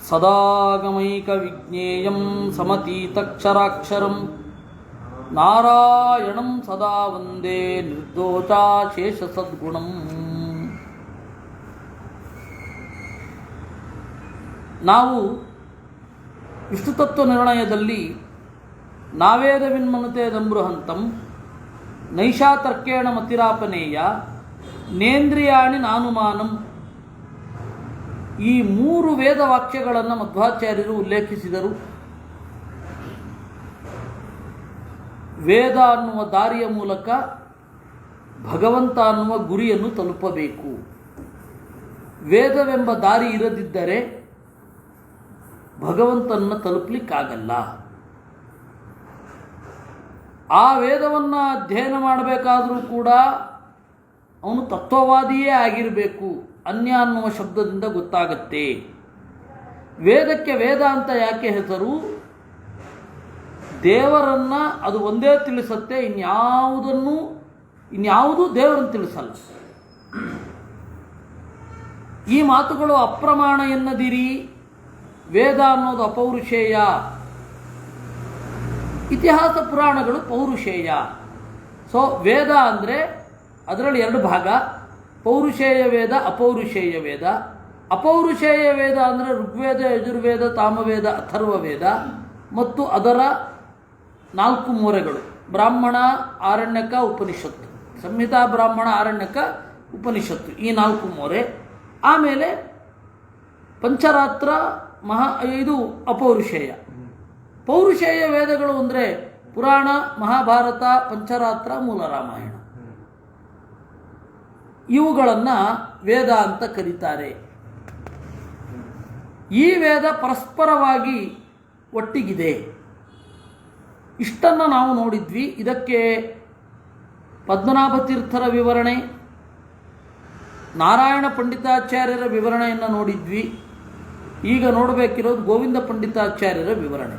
ಸದಾಗಮೈಕ ವಿಜ್ಞೇಯಂ ಸಮತೀತಕ್ಷರಾಕ್ಷರಂ ನಾರಾಯಣಂ ಸದಾ ವಂದೇ ನಿರ್ದೋಷಾಶೇಷ ಸದ್ಗುಣಂ. ನಾವು ವಿಷ್ಣುತತ್ವ ನಿರ್ಣಯದಲ್ಲಿ ನಾವೇದವಿನ್ಮನುತೆ ದಂಬೃಹಂತಂ ನೈಷಾತರ್ಕೇಣ ಮತಿರಾಪನೇಯ ನೇಂದ್ರಿಯಾಣಿ ನಾನುಮಾನಂ ಈ 3 ವೇದ ವಾಕ್ಯಗಳನ್ನು ಮಧ್ವಾಚಾರ್ಯರು ಉಲ್ಲೇಖಿಸಿದರು. ವೇದ ಅನ್ನುವ ದಾರಿಯ ಮೂಲಕ ಭಗವಂತ ಅನ್ನುವ ಗುರಿಯನ್ನು ತಲುಪಬೇಕು. ವೇದವೆಂಬ ದಾರಿ ಇರದಿದ್ದರೆ ಭಗವಂತನನ್ನು ತಲುಪಲಿಕ್ಕಾಗಲ್ಲ. ಆ ವೇದವನ್ನು ಅಧ್ಯಯನ ಮಾಡಬೇಕಾದರೂ ಕೂಡ ಅವನು ತತ್ವವಾದಿಯೇ ಆಗಿರಬೇಕು. ಅನ್ಯ ಅನ್ನುವ ಶಬ್ದದಿಂದ ಗೊತ್ತಾಗತ್ತೆ. ವೇದಕ್ಕೆ ವೇದ ಅಂತ ಯಾಕೆ ಹೆಸರು? ದೇವರನ್ನು ಅದು ಒಂದೇ ತಿಳಿಸುತ್ತೆ, ಇನ್ಯಾವುದೂ ದೇವರನ್ನು ತಿಳಿಸಲ್ಲ. ಈ ಮಾತುಗಳು ಅಪ್ರಮಾಣ ಎನ್ನದಿರಿ. ವೇದ ಅನ್ನೋದು ಅಪೌರುಷೇಯ, ಇತಿಹಾಸ ಪುರಾಣಗಳು ಪೌರುಷೇಯ. ಸೊ ವೇದ ಅಂದರೆ ಅದರಲ್ಲಿ 2 ಭಾಗ, ಪೌರುಷೇಯ ವೇದ, ಅಪೌರುಷೇಯ ವೇದ. ಅಪೌರುಷೇಯ ವೇದ ಅಂದರೆ ಋಗ್ವೇದ, ಯಜುರ್ವೇದ, ಸಾಮವೇದ, ಅಥರ್ವವೇದ ಮತ್ತು ಅದರ 4 ಮೂರೆಗಳು: ಬ್ರಾಹ್ಮಣ, ಆರಣ್ಯಕ, ಉಪನಿಷತ್ತು. ಸಂಹಿತಾ, ಬ್ರಾಹ್ಮಣ, ಆರಣ್ಯಕ, ಉಪನಿಷತ್ತು, ಈ 4 ಮೂರೆ. ಆಮೇಲೆ ಪಂಚರಾತ್ರ, ಇದು ಅಪೌರುಷೇಯ. ಪೌರುಷೇಯ ವೇದಗಳು ಅಂದರೆ ಪುರಾಣ, ಮಹಾಭಾರತ, ಪಂಚರಾತ್ರ, ಮೂಲ ರಾಮಾಯಣ. ಇವುಗಳನ್ನು ವೇದ ಅಂತ ಕರೀತಾರೆ. ಈ ವೇದ ಪರಸ್ಪರವಾಗಿ ಒಟ್ಟಿಗಿದೆ. ಇಷ್ಟನ್ನು ನಾವು ನೋಡಿದ್ವಿ. ಇದಕ್ಕೆ ಪದ್ಮನಾಭ ತೀರ್ಥರ ವಿವರಣೆ, ನಾರಾಯಣ ಪಂಡಿತಾಚಾರ್ಯರ ವಿವರಣೆಯನ್ನು ನೋಡಿದ್ವಿ. ಈಗ ನೋಡಬೇಕಿರೋದು ಗೋವಿಂದ ಪಂಡಿತಾಚಾರ್ಯರ ವಿವರಣೆ.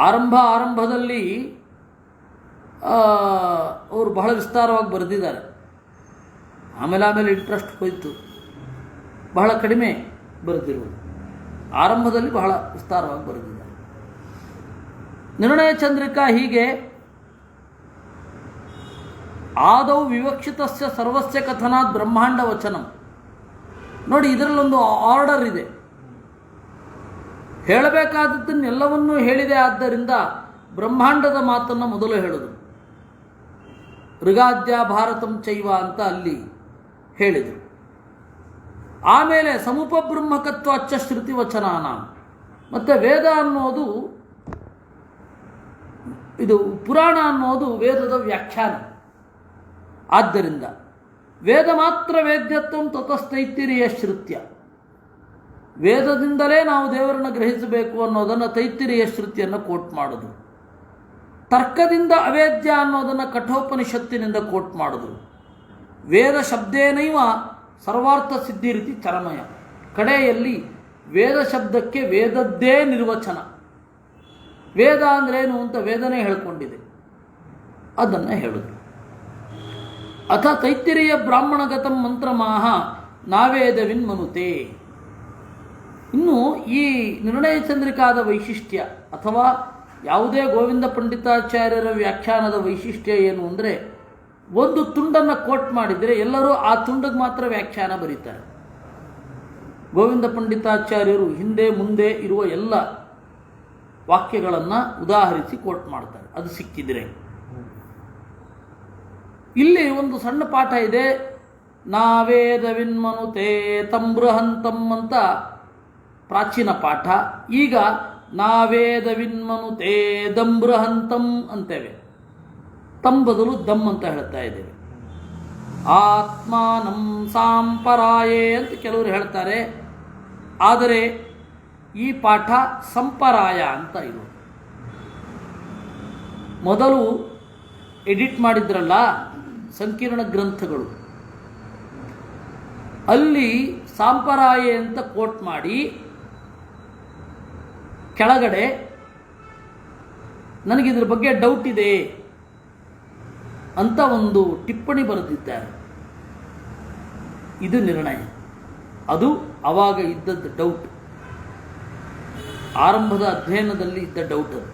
ಆರಂಭದಲ್ಲಿ ಅವರು ಬಹಳ ವಿಸ್ತಾರವಾಗಿ ಬರೆದಿದ್ದಾರೆ. ಆಮೇಲೆ ಇಂಟ್ರೆಸ್ಟ್ ಹೋಯಿತು, ಬಹಳ ಕಡಿಮೆ ಬರೆದಿರುವುದು. ಆರಂಭದಲ್ಲಿ ಬಹಳ ವಿಸ್ತಾರವಾಗಿ ಬರೆದಿದ್ದಾರೆ. ನಿರ್ಣಯ ಚಂದ್ರಿಕಾ ಹೀಗೆ: ಆದೌ ವಿವಕ್ಷಿತಸ್ಯ ಸರ್ವಸ್ಯ ಕಥನಾತ್ ಬ್ರಹ್ಮಾಂಡ ವಚನಂ. ನೋಡಿ, ಇದರಲ್ಲೊಂದು ಆರ್ಡರ್ ಇದೆ. ಹೇಳಬೇಕಾದದ್ದನ್ನೆಲ್ಲವನ್ನೂ ಹೇಳಿದೆ. ಆದ್ದರಿಂದ ಬ್ರಹ್ಮಾಂಡದ ಮಾತನ್ನು ಮೊದಲು ಹೇಳೋದು. ಋಗಾದ್ಯ ಭಾರತಂ ಚೈವ ಅಂತ ಅಲ್ಲಿ ಹೇಳಿದರು. ಆಮೇಲೆ ಸಮುಪಬ್ರಹ್ಮಕತ್ವಾಚ್ಚ ಶ್ರುತಿ ವಚನಾನ. ಮತ್ತು ವೇದ ಅನ್ನೋದು, ಇದು ಪುರಾಣ ಅನ್ನೋದು ವೇದದ ವ್ಯಾಖ್ಯಾನ. ಆದ್ದರಿಂದ ವೇದ ಮಾತ್ರ ವೇದ್ಯತ್ವಂ ತತಸ್ತೈತ್ತಿರೀಯ ಶ್ರುತ್ಯ. ವೇದದಿಂದಲೇ ನಾವು ದೇವರನ್ನು ಗ್ರಹಿಸಬೇಕು ಅನ್ನೋದನ್ನು ತೈತ್ತಿರೀಯ ಶ್ರುತಿಯನ್ನು ಕೋಟ್ ಮಾಡೋದು. ತರ್ಕದಿಂದ ಅವೇದ್ಯ ಅನ್ನೋದನ್ನು ಕಠೋಪನಿಷತ್ತಿನಿಂದ ಕೋಟ್ ಮಾಡೋದು. ವೇದ ಶಬ್ದೇನೈವ ಸರ್ವಾರ್ಥ ಸಿದ್ಧಿ ರೀತಿ ಚರಮಯ. ಕಡೆಯಲ್ಲಿ ವೇದ ಶಬ್ದಕ್ಕೆ ವೇದದ್ದೇ ನಿರ್ವಚನ. ವೇದ ಅಂದ್ರೇನು ಅಂತ ವೇದನೆ ಹೇಳ್ಕೊಂಡಿದೆ, ಅದನ್ನು ಹೇಳುದು. ಅಥ ತೈತ್ತಿರೀಯ ಬ್ರಾಹ್ಮಣಗತಂ ಮಂತ್ರಮಾಹ ನಾವೇದವಿನ್ಮನುತೆ. ಇನ್ನು ಈ ನಿರ್ಣಯ ಚಂದ್ರಿಕಾದ ವೈಶಿಷ್ಟ್ಯ ಅಥವಾ ಯಾವುದೇ ಗೋವಿಂದ ಪಂಡಿತಾಚಾರ್ಯರ ವ್ಯಾಖ್ಯಾನದ ವೈಶಿಷ್ಟ್ಯ ಏನು ಅಂದರೆ, ಒಂದು ತುಂಡನ್ನು ಕೋಟ್ ಮಾಡಿದರೆ ಎಲ್ಲರೂ ಆ ತುಂಡಿಗೆ ಮಾತ್ರ ವ್ಯಾಖ್ಯಾನ ಬರೀತಾರೆ. ಗೋವಿಂದ ಪಂಡಿತಾಚಾರ್ಯರು ಹಿಂದೆ ಮುಂದೆ ಇರುವ ಎಲ್ಲ ವಾಕ್ಯಗಳನ್ನು ಉದಾಹರಿಸಿ ಕೋಟ್ ಮಾಡ್ತಾರೆ, ಅದು ಸಿಕ್ಕಿದ್ರೆ. ಇಲ್ಲಿ ಒಂದು ಸಣ್ಣ ಪಾಠ ಇದೆ. ನಾವೇದವಿನ್ಮನುತೆ ತಂಬೃಹಂತಂ ಅಂತ ಪ್ರಾಚೀನ ಪಾಠ. ಈಗ ನಾವೇದವಿನ್ಮನುತೆ ದಂಬೃಹಂತಂ ಅಂತೇವೆ. ತಮ್ ಬದಲು ದಮ್ ಅಂತ ಹೇಳ್ತಾ ಇದ್ದೇವೆ. ಆತ್ಮಾನಂ ಸಾಂಪರಾಯೇ ಅಂತ ಕೆಲವರು ಹೇಳ್ತಾರೆ. ಆದರೆ ಈ ಪಾಠ ಸಂಪರಾಯ ಅಂತ ಇರೋದು. ಮೊದಲು ಎಡಿಟ್ ಮಾಡಿದ್ರಲ್ಲ ಸಂಕೀರ್ಣ ಗ್ರಂಥಗಳು, ಅಲ್ಲಿ ಸಾಂಪರಾಯೆ ಅಂತ ಕೋಟ್ ಮಾಡಿ ಕೆಳಗಡೆ ನನಗಿದ್ರ ಬಗ್ಗೆ ಡೌಟ್ ಇದೆ ಅಂತ ಒಂದು ಟಿಪ್ಪಣಿ ಬರೆದಿದ್ದಾರೆ. ಇದು ನಿರ್ಣಯ. ಅದು ಆವಾಗ ಇದ್ದದ್ದು ಡೌಟ್, ಆರಂಭದ ಅಧ್ಯಯನದಲ್ಲಿ ಇದ್ದ ಡೌಟ್ ಅದು.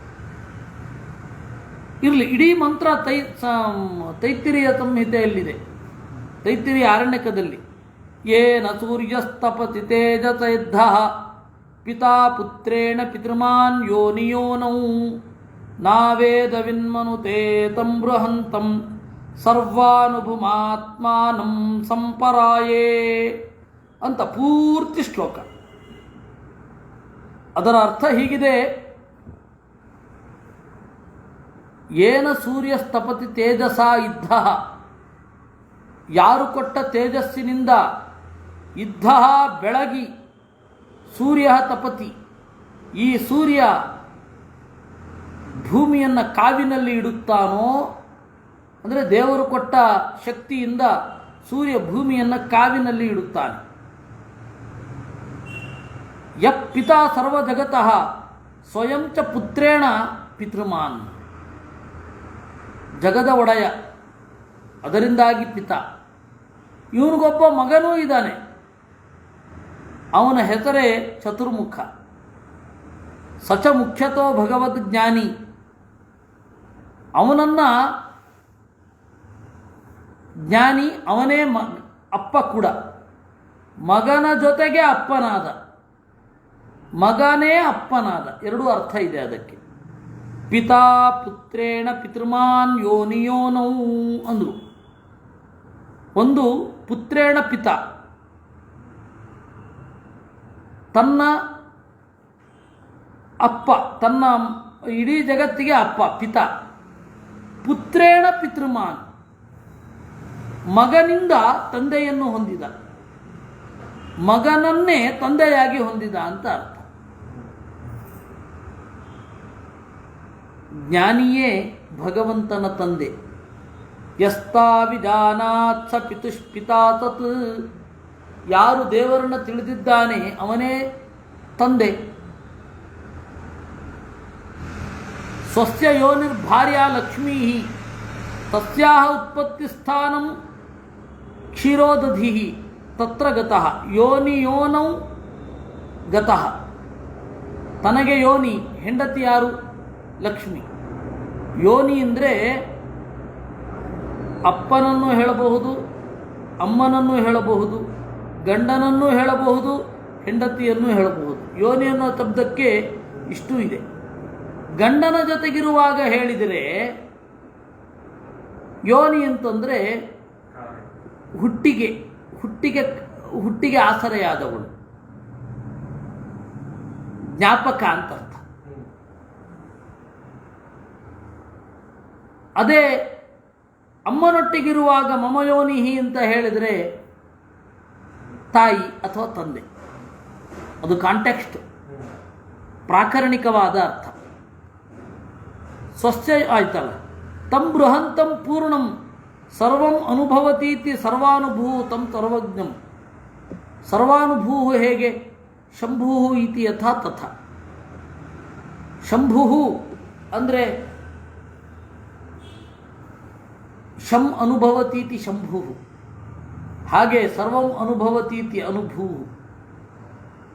ಇರಲಿ, ಇಡೀ ಮಂತ್ರ ತೈತ್ತಿರಿಯ ಸಂಹಿತೆಯಲ್ಲಿದೆ, ತೈತ್ತಿರಿಯ ಆರಣ್ಯಕದಲ್ಲಿ. ಯೇನ ಸೂರ್ಯಸ್ತಪತಿ ತೇಜಸೇದ್ಧ ಪಿತಾ ಪುತ್ರೇಣ ಪಿತೃಮಾನ್ ಯೋನಿಯೋನೌ ನಾವೇದ ವಿನ್ಮನುತೆ ತಂ ಬೃಹಂತಂ ಸರ್ವಾನುಭುಮಾತ್ಮಾನಂ ಸಂಪರಾಯೇ ಅಂತ ಪೂರ್ತಿ ಶ್ಲೋಕ. ಅದರ ಅರ್ಥ ಹೀಗಿದೆ: ಏನ ಸೂರ್ಯಸ್ತಪತಿ ತೇಜಸ ಇದ್ಧ, ಯಾರು ಕೊಟ್ಟ ತೇಜಸ್ಸಿನಿಂದ ಇದ್ಧ ಬೆಳಗಿ, ಸೂರ್ಯ ತಪತಿ, ಈ ಸೂರ್ಯ ಭೂಮಿಯನ್ನು ಕಾವಿನಲ್ಲಿ ಇಡುತ್ತಾನೋ, ಅಂದರೆ ದೇವರು ಕೊಟ್ಟ ಶಕ್ತಿಯಿಂದ ಸೂರ್ಯ ಭೂಮಿಯನ್ನು ಕಾವಿನಲ್ಲಿ ಇಡುತ್ತಾನೆ. ಯಪ್ ಪಿತಾ ಸರ್ವ ಜಗತಃ ಸ್ವಯಂ ಚ ಪುತ್ರೇಣ ಪಿತೃಮಾನ್, ಜಗದ ಒಡೆಯ, ಅದರಿಂದಾಗಿ ಪಿತಾ. ಇವನಿಗೊಬ್ಬ ಮಗನೂ ಇದ್ದಾನೆ, ಅವನ ಹೆಸರೇ ಚತುರ್ಮುಖ. ಸಚ ಮುಖ್ಯತೋ ಭಗವದ್ ಜ್ಞಾನಿ. ಅವನನ್ನು ಜ್ಞಾನಿ, ಅವನೇ ಅಪ್ಪ ಕೂಡ, ಮಗನ ಜೊತೆಗೆ ಅಪ್ಪನಾದ, ಮಗನೇ ಅಪ್ಪನಾದ, ಎರಡೂ ಅರ್ಥ ಇದೆ ಅದಕ್ಕೆ. ಪಿತಾ ಪುತ್ರೇಣ ಪಿತೃಮಾನ್ ಯೋನಿಯೋನೌ ಅಂದರು. ಒಂದು ಪುತ್ರೇಣ ಪಿತ, ತನ್ನ ಅಪ್ಪ, ತನ್ನ ಇಡೀ ಜಗತ್ತಿಗೆ ಅಪ್ಪ ಪಿತ. ಪುತ್ರೇಣ ಪಿತೃಮಾನ್, ಮಗನಿಂದ ತಂದೆಯನ್ನು ಹೊಂದಿದ, ಮಗನನ್ನೇ ತಂದೆಯಾಗಿ ಹೊಂದಿದ ಅಂತ ಅರ್ಥ. ಜ್ಞಾನಿಯೇ ಭಗವಂತನ ತಂದೆ. ಯಸ್ತಾವಿಜಾನಾತ್ ಸ ಪಿತುಷ್ಪಿತಾ ತತ್, ಯಾರು ದೇವರನ್ನು ತಿಳಿದಿದ್ದಾನೆ ಅವನೇ ತಂದೆ. ಸ್ವಸ್ಯ ಯೋನಿರ್ಭಾರ್ಯ ಲಕ್ಷ್ಮೀ ತಸ್ಯಾಹ ಉತ್ಪತ್ತಿ ಸ್ಥಾನಂ ಕ್ಷೀರೋದಧಿ ತತ್ರ ಗತಃ ಯೋನಿಯೋನೌ ಗತಃ. ತನಗೆ ಯೋನಿ, ಹೆಂಡತಿ ಯಾರು? ಲಕ್ಷ್ಮಿ. ಯೋನಿ ಅಂದರೆ ಅಪ್ಪನನ್ನು ಹೇಳಬಹುದು, ಅಮ್ಮನನ್ನು ಹೇಳಬಹುದು, ಗಂಡನನ್ನು ಹೇಳಬಹುದು, ಹೆಂಡತಿಯನ್ನು ಹೇಳಬಹುದು. ಯೋನಿ ಅನ್ನೋ ಶಬ್ದಕ್ಕೆ ಇಷ್ಟು ಇದೆ. ಗಂಡನ ಜೊತೆಗಿರುವಾಗ ಹೇಳಿದರೆ ಯೋನಿ ಅಂತಂದರೆ ಹುಟ್ಟಿಗೆ ಆಸರೆಯಾದವಳು, ಜ್ಞಾಪಕ ಅಂತ ಅರ್ಥ. ಅದೇ ಅಮ್ಮನೊಟ್ಟಿಗಿರುವಾಗ ಮಮಯೋನಿಹಿ ಅಂತ ಹೇಳಿದರೆ ತಾಯಿ ಅಥವಾ ತಂದೆ. ಅದು ಕಾಂಟೆಕ್ಸ್ಟ್, ಪ್ರಾಕರಣಿಕವಾದ ಅರ್ಥ. ಸ್ವಸ್ಯ ಆಯ್ತಲ್ಲ. ತಂ ಬೃಹಂತಂ ಪೂರ್ಣಂ ಸರ್ವಂ ಅನುಭವತೀತಿ ಸರ್ವಾನುಭೂತಂ ಸರ್ವಜ್ಞಂ. ಸರ್ವಾನುಭೂ ಹೇಗೆ? ಶಂಭೂ ಇತಿ ಯಥಾ ತಥಾ. ಶಂಭು ಅಂದರೆ ಶಂ ಅನುಭವತೀತಿ ಶಂಭು, ಹಾಗೆ ಸರ್ವಂ ಅನುಭವತೀತಿ ಅನುಭೂ.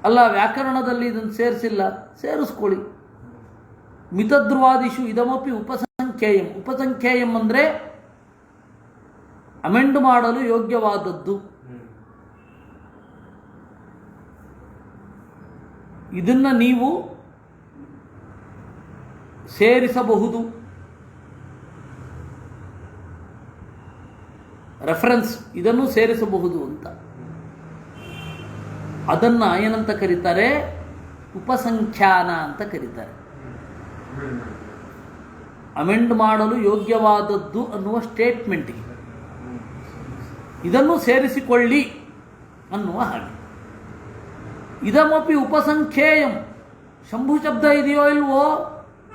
ಅಲ್ಲ, ವ್ಯಾಕರಣದಲ್ಲಿ ಇದನ್ನು ಸೇರಿಸಿಲ್ಲ, ಸೇರಿಸ್ಕೊಳ್ಳಿ. ಮಿತಧ್ರುವಾದಿಷು ಇದಮಪಿ ಉಪಸಂಖ್ಯೇಯಂ. ಉಪಸಂಖ್ಯೇಯಂ ಅಂದರೆ ಅಮೆಂಡ್ ಮಾಡಲು ಯೋಗ್ಯವಾದದ್ದು. ಇದನ್ನು ನೀವು ಸೇರಿಸಬಹುದು. ರೆಫರೆನ್ಸ್, ಇದನ್ನು ಸೇರಿಸಬಹುದು ಅಂತ. ಅದನ್ನು ಏನಂತ ಕರೀತಾರೆ? ಉಪಸಂಖ್ಯಾನ ಅಂತ ಕರೀತಾರೆ. ಅಮೆಂಡ್ ಮಾಡಲು ಯೋಗ್ಯವಾದದ್ದು ಅನ್ನುವ ಸ್ಟೇಟ್ಮೆಂಟ್ಗೆ ಇದನ್ನು ಸೇರಿಸಿಕೊಳ್ಳಿ ಅನ್ನುವ ಹಾಗೆ. ಇದಮಪಿ ಉಪಸಂಖ್ಯೇಯಂ. ಶಂಭು ಶಬ್ದ ಇದೆಯೋ ಇಲ್ವೋ,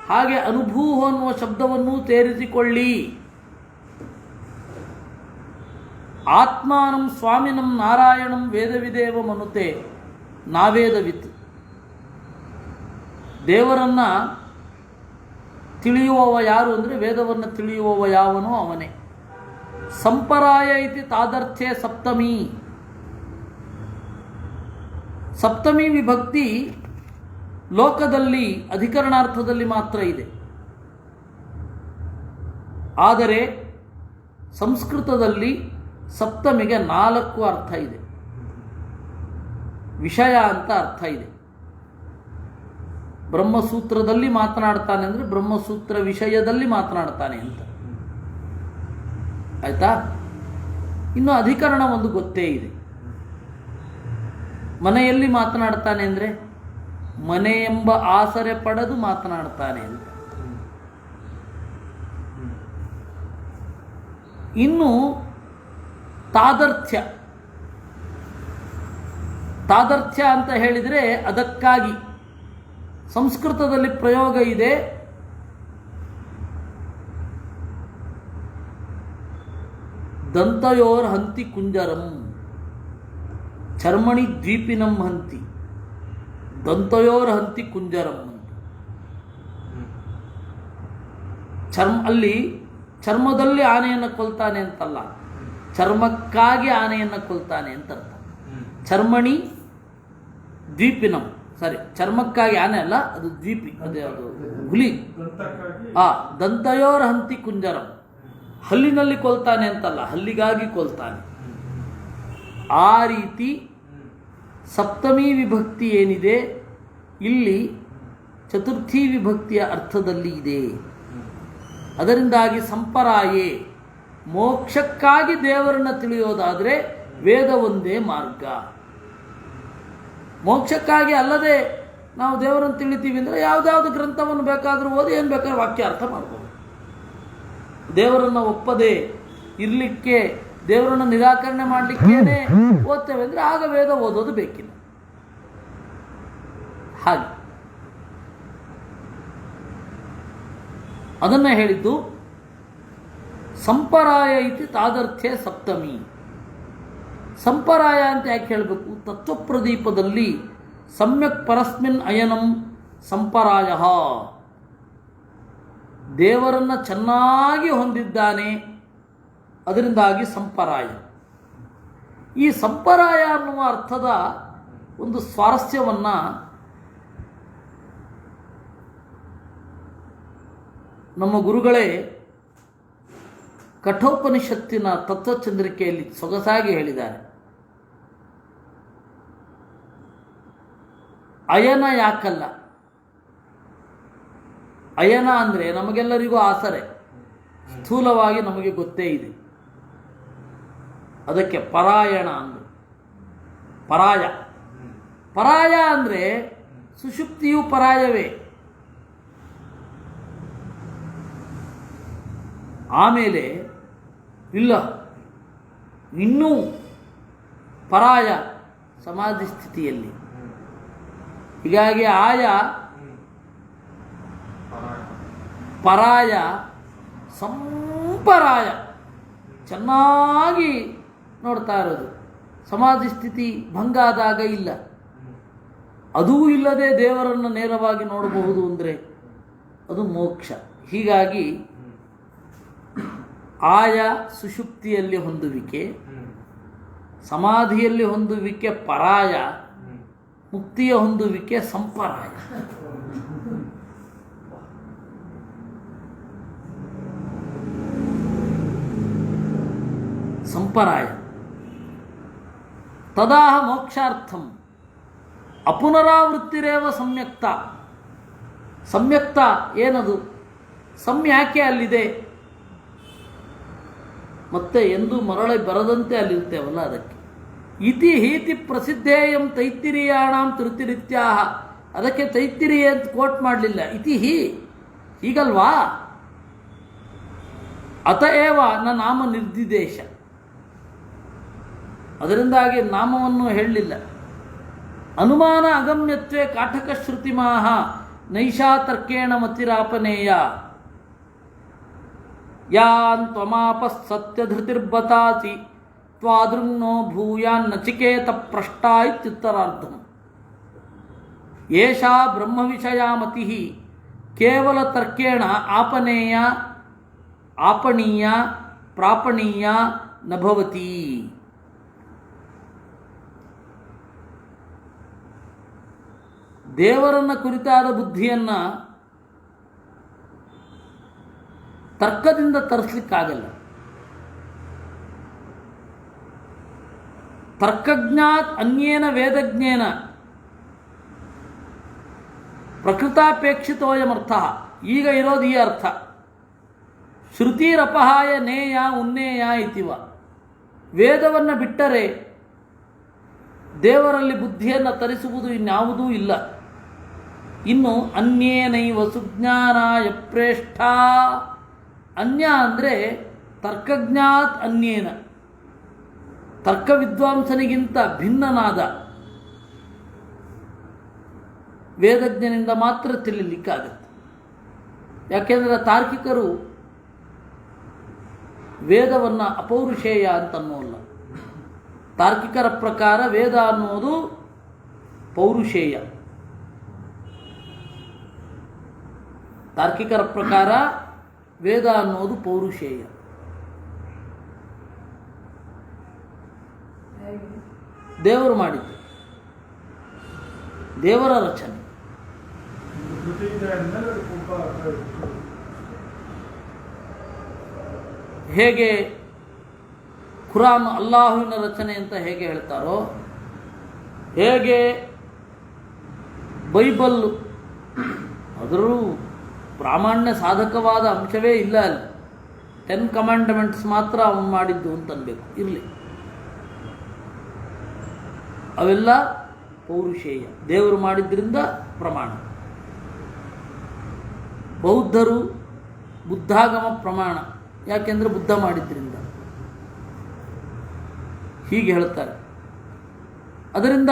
ಹಾಗೆ ಅನುಭೂಹ ಅನ್ನುವ ಶಬ್ದವನ್ನು ಸೇರಿಸಿಕೊಳ್ಳಿ. ಆತ್ಮಾನಂ ಸ್ವಾಮಿನಂ ನಾರಾಯಣಂ ವೇದವಿದೇವ ಮನುತೆ ನಾವೇದವಿತ್. ದೇವರನ್ನು ತಿಳಿಯುವವ ಯಾರು ಅಂದರೆ ವೇದವನ್ನು ತಿಳಿಯುವವ ಯಾವನೋ ಅವನೇ. ಸಂಪರಾಯ ಇತಿ ತಾದರ್ಥ್ಯೆ ಸಪ್ತಮಿ. ಸಪ್ತಮಿ ವಿಭಕ್ತಿ ಲೋಕದಲ್ಲಿ ಅಧಿಕರಣಾರ್ಥದಲ್ಲಿ ಮಾತ್ರ ಇದೆ. ಆದರೆ ಸಂಸ್ಕೃತದಲ್ಲಿ ಸಪ್ತಮಿಗೆ 4 ಅರ್ಥ ಇದೆ. ವಿಷಯ ಅಂತ ಅರ್ಥ ಇದೆ. ಬ್ರಹ್ಮಸೂತ್ರದಲ್ಲಿ ಮಾತನಾಡ್ತಾನೆ ಅಂದರೆ ಬ್ರಹ್ಮಸೂತ್ರ ವಿಷಯದಲ್ಲಿ ಮಾತನಾಡ್ತಾನೆ ಅಂತ ಆಯ್ತಾ. ಇನ್ನು ಅಧಿಕರಣ ಒಂದು ಗೊತ್ತೇ ಇದೆ. ಮನೆಯಲ್ಲಿ ಮಾತನಾಡ್ತಾನೆ ಅಂದರೆ ಮನೆ ಎಂಬ ಆಸರೆ ಪಡೆದು ಮಾತನಾಡ್ತಾನೆ ಅಂತ. ಇನ್ನು ತಾದರ್ಥ್ಯ ಅಂತ ಹೇಳಿದರೆ ಅದಕ್ಕಾಗಿ ಸಂಸ್ಕೃತದಲ್ಲಿ ಪ್ರಯೋಗ ಇದೆ. ದಂತಯೋರ್ ಹಂತಿ ಕುಂಜರಂ ಚರ್ಮಣಿ ದ್ವೀಪಿನಂ ಹಂತಿ ದಂತಯೋರ್ ಹಂತಿ ಕುಂಜರಂ ಅಂತ. ಅಲ್ಲಿ ಚರ್ಮದಲ್ಲಿ ಆನೆಯನ್ನು ಕೊಲ್ತಾನೆ ಅಂತಲ್ಲ, ಚರ್ಮಕ್ಕಾಗಿ ಆನೆಯನ್ನು ಕೊಲ್ತಾನೆ ಅಂತ ಅರ್ಥ. ಚರ್ಮಣಿ ದ್ವೀಪಿನಂ, ಸರಿ, ಚರ್ಮಕ್ಕಾಗಿ ಆನೆ ಅಲ್ಲ, ಅದು ದ್ವೀಪಿ, ಅದೇ ಅದು ಹುಲಿ. ದಂತಯೋರ್ ಹಂತಿ ಕುಂಜರಂ, ಹಲ್ಲಿನಲ್ಲಿ ಕೊಲ್ತಾನೆ ಅಂತಲ್ಲ, ಹಲ್ಲಿಗಾಗಿ ಕೊಲ್ತಾನೆ. ಆ ರೀತಿ ಸಪ್ತಮಿ ವಿಭಕ್ತಿ ಏನಿದೆ ಇಲ್ಲಿ ಚತುರ್ಥಿ ವಿಭಕ್ತಿಯ ಅರ್ಥದಲ್ಲಿ ಇದೆ. ಅದರಿಂದಾಗಿ ಸಂಪರಾಯೇ, ಮೋಕ್ಷಕ್ಕಾಗಿ ದೇವರನ್ನು ತಿಳಿಯೋದಾದರೆ ವೇದ ಒಂದೇ ಮಾರ್ಗ. ಮೋಕ್ಷಕ್ಕಾಗಿ ಅಲ್ಲದೆ ನಾವು ದೇವರನ್ನು ತಿಳಿತೀವಿ ಅಂದರೆ ಯಾವುದಾವುದು ಗ್ರಂಥವನ್ನು ಬೇಕಾದರೂ ಓದಿ ಏನು ಬೇಕಾದ್ರೂ ವಾಕ್ಯ ಅರ್ಥ ಮಾಡ್ಬೋದು. ದೇವರನ್ನು ಒಪ್ಪದೆ ಇರಲಿಕ್ಕೆ, ದೇವರನ್ನು ನಿರಾಕರಣೆ ಮಾಡಲಿಕ್ಕೇನೆ ಓದ್ತೇವೆ ಅಂದರೆ ಆಗ ವೇದ ಓದೋದು ಬೇಕಿಲ್ಲ. ಹಾಗೆ ಅದನ್ನು ಹೇಳಿದ್ದು ಸಂಪರಾಯ ಇತಿ ತಾದರ್ಥ್ಯ ಸಪ್ತಮಿ. ಸಂಪರಾಯ ಅಂತ ಯಾಕೆ ಹೇಳಬೇಕು? ತತ್ವಪ್ರದೀಪದಲ್ಲಿ ಸಮ್ಯಕ್ ಪರಸ್ಮಿನ್ ಅಯನಂ ಸಂಪರಾಯ, ದೇವರನ್ನು ಚೆನ್ನಾಗಿ ಹೊಂದಿದ್ದಾನೆ, ಅದರಿಂದಾಗಿ ಸಂಪರಾಯ. ಈ ಸಂಪರಾಯ ಅನ್ನುವ ಅರ್ಥದ ಒಂದು ಸ್ವಾರಸ್ಯವನ್ನು ನಮ್ಮ ಗುರುಗಳೇ ಕಠೋಪನಿಷತ್ತಿನ ತತ್ವಚಂದ್ರಿಕೆಯಲ್ಲಿ ಸೊಗಸಾಗಿ ಹೇಳಿದ್ದಾರೆ. ಅಯನ ಯಾಕಲ್ಲ? ಅಯನ ಅಂದರೆ ನಮಗೆಲ್ಲರಿಗೂ ಆಸರೆ, ಸ್ಥೂಲವಾಗಿ ನಮಗೆ ಗೊತ್ತೇ ಇದೆ. ಅದಕ್ಕೆ ಪರಾಯಣ ಅಂದರು. ಪರಾಯ ಅಂದರೆ ಸುಷುಪ್ತಿಯು ಪರಾಯವೇ. ಆಮೇಲೆ ಇಲ್ಲ, ಇನ್ನೂ ಪರಾಯ ಸಮಾಧಿ ಸ್ಥಿತಿಯಲ್ಲಿ. ಹೀಗಾಗಿ ಪರಾಯ ಸಂಪರಾಯ, ಚೆನ್ನಾಗಿ ನೋಡ್ತಾ ಇರೋದು. ಸಮಾಧಿ ಸ್ಥಿತಿ ಭಂಗ ಆದಾಗ ಇಲ್ಲ. ಅದೂ ಇಲ್ಲದೆ ದೇವರನ್ನು ನೇರವಾಗಿ ನೋಡಬಹುದು ಅಂದರೆ ಅದು ಮೋಕ್ಷ. ಹೀಗಾಗಿ ಆಯಾ ಸುಷುಪ್ತಿಯಲ್ಲಿ ಹೊಂದುವಿಕೆ, ಸಮಾಧಿಯಲ್ಲಿ ಹೊಂದುವಿಕೆ ಪರಾಯ, ಮುಕ್ತಿಯ ಹೊಂದುವಿಕೆ ಸಂಪರಾಯ. ಸಂಪರಾಯ ತದಾಹ ಮೋಕ್ಷಾರ್ಥಂ ಅಪುನರಾವೃತ್ತಿರೇವ ಸಂಯಕ್ತ. ಸಂಯಕ್ತ ಏನದು? ಯಾಕೆ ಅಲ್ಲಿದೆ? ಮತ್ತೆ ಎಂದು ಮರಳಿ ಬರದಂತೆ ಅಲ್ಲಿರ್ತೇವಲ್ಲ ಅದಕ್ಕೆ. ಇತಿ ಹೀತಿ ಪ್ರಸಿದ್ಧೇಯಂ ತೈತ್ತಿರಿಯಾಣಾಂ ತೃತಿರಿತ್ಯಾಹ. ಅದಕ್ಕೆ ತೈತ್ತಿರಿಯ ಅಂತ ಕೋಟ್ ಮಾಡಲಿಲ್ಲ, ಇತಿ ಹೀಗಲ್ವಾ? ಅತಏವ ನ ನಾಮ ನಿರ್ದಿದೇಶ, ಅದರಿಂದಾಗಿ ನಾಮವನ್ನು ಹೇಳಲಿಲ್ಲ. ಅನುಮಾನ ಅಗಮ್ಯತ್ವೇ ಕಾಠಕ ಶ್ರುತಿಮಾಹ ನೈಷಾ ತರ್ಕೇಣ ಮತಿರಾಪನೇಯ ಯಾನ್ ತ್ವಮಾಪ ಸತ್ಯಧೃತಿರ್ಬತಾಸಿ ತ್ವಾದೃಂನೋ ಭೂಯಾನ್ ನಚಿಕೇತ ಪ್ರಷ್ಟಾ ಇತ್ಯುತ್ತರಾರ್ಧಂ. ಏಷಾ ಬ್ರಹ್ಮವಿಷಯಾ ಮತಿಃ ಕೇವಲ ತರ್ಕೇಣ ಆಪನೇಯ ಆಪಣೀಯ ಪ್ರಾಪಣೀಯ ನ ಭವತಿ. ದೇವರನ್ನು ಕುರಿತಾದ ಬುದ್ಧಿಯನ್ನು ತರ್ಕದಿಂದ ತರಿಸ್ಲಿಕ್ಕಾಗಲ್ಲ. ತರ್ಕಜ್ಞಾತ್ ಅನ್ಯೇನ ವೇದಜ್ಞೇನ ಪ್ರಕೃತಾಪೇಕ್ಷಿತೋಯಮರ್ಥ. ಈಗ ಇರೋದು ಈ ಅರ್ಥ. ಶ್ರುತಿರಪಹಾಯ ನೇಯ ಉನ್ನೇಯ ಇತಿವ. ವೇದವನ್ನು ಬಿಟ್ಟರೆ ದೇವರಲ್ಲಿ ಬುದ್ಧಿಯನ್ನು ತರಿಸುವುದು ಇನ್ಯಾವುದೂ ಇಲ್ಲ. ಇನ್ನು ಅನ್ಯೇನೈವ ಸುಜ್ಞಾನಾಯ ಪ್ರೇಷ್ಠ. ಅನ್ಯ ಅಂದರೆ ತರ್ಕಜ್ಞಾತ್ ಅನ್ಯೇನ, ತರ್ಕ ವಿದ್ವಾಂಸನಿಗಿಂತ ಭಿನ್ನನಾದ ವೇದಜ್ಞನಿಂದ ಮಾತ್ರ ತಿಳಿಲಿಕ್ಕಾಗತ್ತೆ. ಯಾಕೆಂದರೆ ತಾರ್ಕಿಕರು ವೇದವನ್ನು ಅಪೌರುಷೇಯ ಅಂತನ್ನೋಲ್ಲ. ತಾರ್ಕಿಕರ ಪ್ರಕಾರ ವೇದ ಅನ್ನೋದು ಪೌರುಷೇಯ. ತಾರ್ಕಿಕರ ಪ್ರಕಾರ ವೇದ ಅನ್ನೋದು ಪೌರುಷೇಯ. ದೇವರು ಮಾಡಿದ್ದು, ದೇವರ ರಚನೆ. ಹೇಗೆ ಖುರಾನ್ ಅಲ್ಲಾಹುವಿನ ರಚನೆ ಅಂತ ಹೇಗೆ ಹೇಳ್ತಾರೋ, ಹೇಗೆ ಬೈಬಲ್ ಅದರಲ್ಲೂ ಪ್ರಾಮಾಣ್ಯ ಸಾಧಕವಾದ ಅಂಶವೇ ಇಲ್ಲ, ಅಲ್ಲಿ 10 ಕಮಾಂಡ್ಮೆಂಟ್ಸ್ ಮಾತ್ರ ಅವನು ಮಾಡಿದ್ದು ಅಂತನ್ಬೇಕು. ಇರಲಿ, ಅವೆಲ್ಲ ಪೌರುಷೇಯ, ದೇವರು ಮಾಡಿದ್ರಿಂದ ಪ್ರಮಾಣ. ಬೌದ್ಧರು ಬುದ್ಧಾಗಮ ಪ್ರಮಾಣ, ಯಾಕೆಂದರೆ ಬುದ್ಧ ಮಾಡಿದ್ರಿಂದ ಹೀಗೆ ಹೇಳ್ತಾರೆ. ಅದರಿಂದ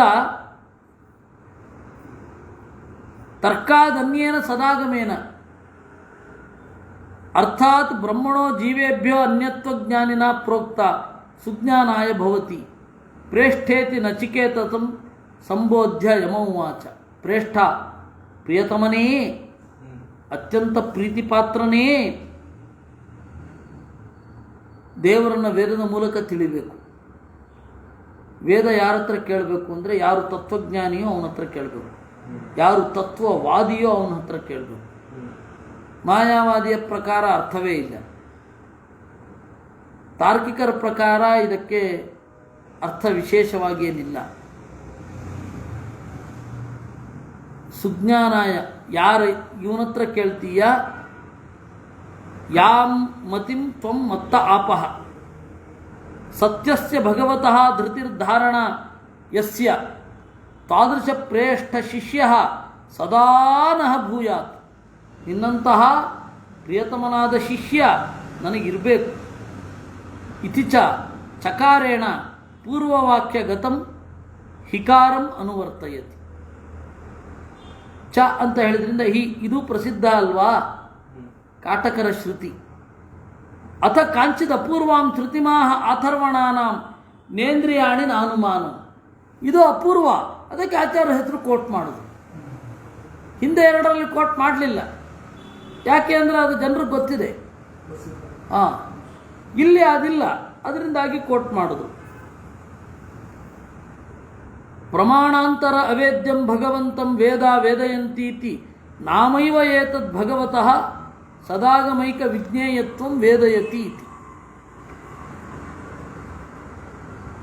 ತರ್ಕಾದನ್ಯೇನ ಸದಾಗಮೇನ ಅರ್ಥಾತ್ ಬ್ರಹ್ಮಣೋ ಜೀವೇಭ್ಯೋ ಅನ್ಯತ್ವಜ್ಞಾನಿನ ಪ್ರೋಕ್ತ ಸುಜ್ಞಾನಾಯ ಭವತಿ ಪ್ರೇಷ್ಠೇತಿ ನಚಿಕೇತಂ ಸಂಬೋಧ್ಯ ಯಮೋವಾಚ. ಪ್ರೇಷ್ಠ ಪ್ರಿಯತಮನೇ, ಅತ್ಯಂತ ಪ್ರೀತಿಪಾತ್ರನೇ, ದೇವರನ್ನು ವೇದದ ಮೂಲಕ ತಿಳಿಬೇಕು. ವೇದ ಯಾರ ಹತ್ರ ಕೇಳಬೇಕು ಅಂದರೆ, ಯಾರು ತತ್ವಜ್ಞಾನಿಯೋ ಅವನ ಹತ್ರ ಕೇಳಬೇಕು, ಯಾರು ತತ್ವವಾದಿಯೋ ಅವನ ಹತ್ರ ಕೇಳಬೇಕು. ಮಾಯಾವಾದಿಯ ಪ್ರಕಾರ ಅರ್ಥವೇ ಇಲ್ಲ. ತಾರ್ಕಿಕರ ಪ್ರಕಾರ ಇದಕ್ಕೆ ಅರ್ಥ ವಿಶೇಷವಾಗಿ ಏನಿಲ್ಲ. ಸುಜ್ಞಾನಾಯ, ಯಾರು ಇವನತ್ರ ಕೇಳ್ತೀಯ, ಯಾಂ ಮತಿಂ ತ್ವಂ ಮತ್ತ ಆಪಹ ಸತ್ಯಸ್ಯ ಭಗವತಃ ಧೃತಿರ್ಧಾರಣ ಯಸ್ಯ ತಾದೃಶ ಪ್ರೇಷ್ಠ ಶಿಷ್ಯ ಸದಾ ನಃ ಭೂಯಾತ್. ನಿನ್ನಂತಹ ಪ್ರಿಯತಮನಾದ ಶಿಷ್ಯ ನನಗಿರಬೇಕು. ಇತಿ ಚ ಚಕಾರೇಣ ಪೂರ್ವವಾಕ್ಯ ಗತಂ ಹಿಕಾರಂ ಅನುವರ್ತಯತಿ. ಚ ಅಂತ ಹೇಳಿದ್ರಿಂದ ಇದು ಪ್ರಸಿದ್ಧ ಅಲ್ವಾ, ಕಾಟಕರ ಶ್ರುತಿ. ಅಥ ಕಾಂಚಿದ ಅಪೂರ್ವಾಂ ಶ್ರುತಿಮಾಹ ಅಥರ್ವಣಾನಾಂ ನೇಂದ್ರಿಯಾಣಿ ನಾನುಮಾನು. ಇದು ಅಪೂರ್ವ, ಅದಕ್ಕೆ ಆಚಾರ್ಯ ಹೆಸರು ಕೋಟ್ ಮಾಡೋದು. ಹಿಂದೆ 2ರಲ್ಲಿ ಕೋಟ್ ಮಾಡಲಿಲ್ಲ, ಯಾಕೆ ಅಂದರೆ ಅದು ಜನರಿಗೆ ಗೊತ್ತಿದೆ. ಇಲ್ಲಿ ಅದಿಲ್ಲ, ಅದರಿಂದಾಗಿ ಕೋಟ್ ಮಾಡೋದು. ಪ್ರಮಾಣಾಂತರ ಅವೇದ್ಯಂ ಭಗವಂತಂ ವೇದ ವೇದಯಂತೀತಿ ನಾಮೈವ ಏತದ್ ಭಗವತಃ ಸದಾಗಮೈಕ ವಿಜ್ಞೇಯತ್ವಂ ವೇದಯತಿ ಇತಿ.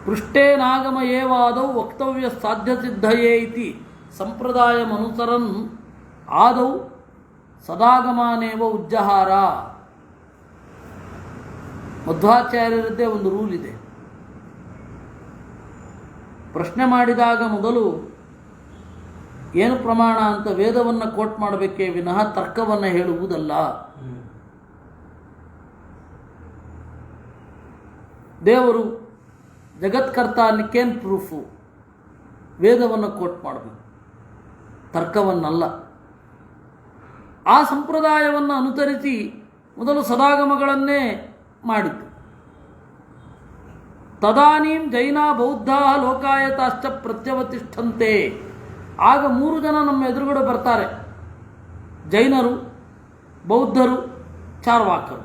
ಪೃಷ್ಟೇನಾಗಮ ಏವಾದೌ ವಕ್ತವ್ಯ ಸಾಧ್ಯಸಿದ್ಧಯೇ ಇತಿ ಸಂಪ್ರದಾಯಮನುಸರನ್ ಆದೌ ಸದಾಗಮಾನೇವ ಉಜ್ಜಹಾರ. ಮಧ್ವಾಚಾರ್ಯರದ್ದೇ ಒಂದು ರೂಲ್ ಇದೆ. ಪ್ರಶ್ನೆ ಮಾಡಿದಾಗ ಮೊದಲು ಏನು ಪ್ರಮಾಣ ಅಂತ ವೇದವನ್ನು ಕೋಟ್ ಮಾಡಬೇಕೇ ವಿನಃ ತರ್ಕವನ್ನು ಹೇಳುವುದಲ್ಲ. ದೇವರು ಜಗತ್ಕರ್ತ ಅನ್ನಕ್ಕೇನು ಪ್ರೂಫು? ವೇದವನ್ನು ಕೋಟ್ ಮಾಡಬೇಕು, ತರ್ಕವನ್ನಲ್ಲ. ಆ ಸಂಪ್ರದಾಯವನ್ನು ಅನುಸರಿಸಿ ಮೊದಲು ಸದಾಗಮಗಳನ್ನೇ ಮಾಡಿತು. ತದಾನೀಂ ಜೈನ ಬೌದ್ಧ ಲೋಕಾಯತಾಶ್ಚ ಪ್ರತ್ಯವತಿಷ್ಠಂತೆ. ಆಗ 3 ಜನ ನಮ್ಮ ಎದುರುಗಡೆ ಬರ್ತಾರೆ, ಜೈನರು, ಬೌದ್ಧರು, ಚಾರ್ವಾಕರು.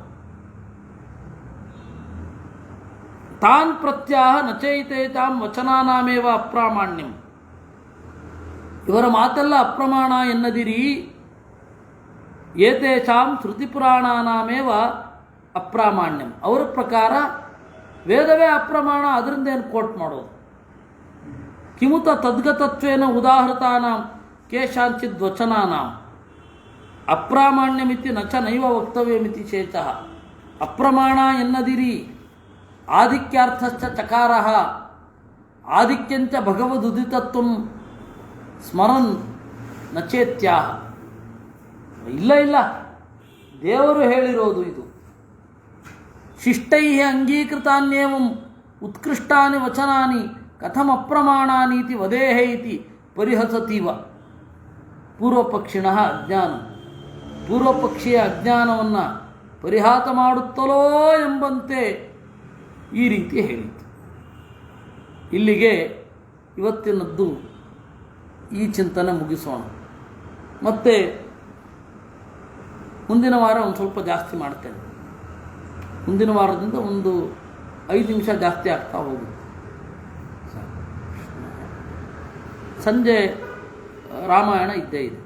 ತಾನ್ ಪ್ರತ್ಯಾಹ ನಚೈತೇತಾಂ ವಚನಾನಾಮೇವ ಅಪ್ರಾಮಾಣ್ಯಂ. ಇವರ ಮಾತೆಲ್ಲ ಅಪ್ರಮಾಣ ಎನ್ನದಿರಿ. ಏತೇಷಾಂ ಶ್ರುತಿಪುರಾಣಾನಾಮೇವ ಅಪ್ರಾಮಾಣ್ಯಂ. ಅವರ ಪ್ರಕಾರ ವೇದವೇ ಅಪ್ರಮಾಣ, ಅದರಿಂದ ಏನು ಕೋಟ್ ಮಾಡೋದು? ಕಿಮುತ ತದ್ಗತತ್ವೇನ ಉದಾಹೃತಾನಾಂ ಕೇಷಾಂಚಿದ್ ವಚನಾನಾಂ ಅಪ್ರಾಮಾಣ್ಯಮಿತಿ ನಚ ನೈವ ವಕ್ತವ್ಯಮಿತಿ ಚೇತಃ. ಅಪ್ರಮಾಣ ಎನ್ನದಿರಿ. ಆಧಿಕ್ಯಾರ್ಥಶ್ಚ ಚಕಾರಃ ಆಧಿಕ್ಯಂಚ ಭಗವದುದಿತತ್ವಂ ಸ್ಮರನ್ ನಚೇತ್ಯಾಹ. ಇಲ್ಲ, ದೇವರು ಹೇಳಿರೋದು ಇದು. ಶಿಷ್ಟೈ ಅಂಗೀಕೃತಾನ್ಯೇವಂ ಉತ್ಕೃಷ್ಟಾನಿ ವಚನಾನಿ ಕಥಮ ಅಪ್ರಮಾಣಾನೀತಿ ವದೇಹೇ ಇತಿ ಪರಿಹಸತೀವ. ಪೂರ್ವಪಕ್ಷಿಣಃ ಅಜ್ಞಾನ. ಪೂರ್ವಪಕ್ಷಿಯ ಅಜ್ಞಾನವನ್ನು ಪರಿಹಾತ ಮಾಡುತ್ತಲೋ ಎಂಬಂತೆ ಈ ರೀತಿ ಹೇಳಿತು. ಇಲ್ಲಿಗೆ ಇವತ್ತಿನದ್ದು ಈ ಚಿಂತನೆ ಮುಗಿಸೋಣ. ಮತ್ತೆ ಮುಂದಿನ ವಾರ ಒಂದು ಸ್ವಲ್ಪ ಜಾಸ್ತಿ ಮಾಡ್ತೇನೆ. ಮುಂದಿನ ವಾರದಿಂದ ಒಂದು 5 ನಿಮಿಷ ಜಾಸ್ತಿ ಆಗ್ತಾ ಹೋಗುತ್ತೆ. ಸಂಜೆ ರಾಮಾಯಣ ಇದ್ದೇ ಇದೆ.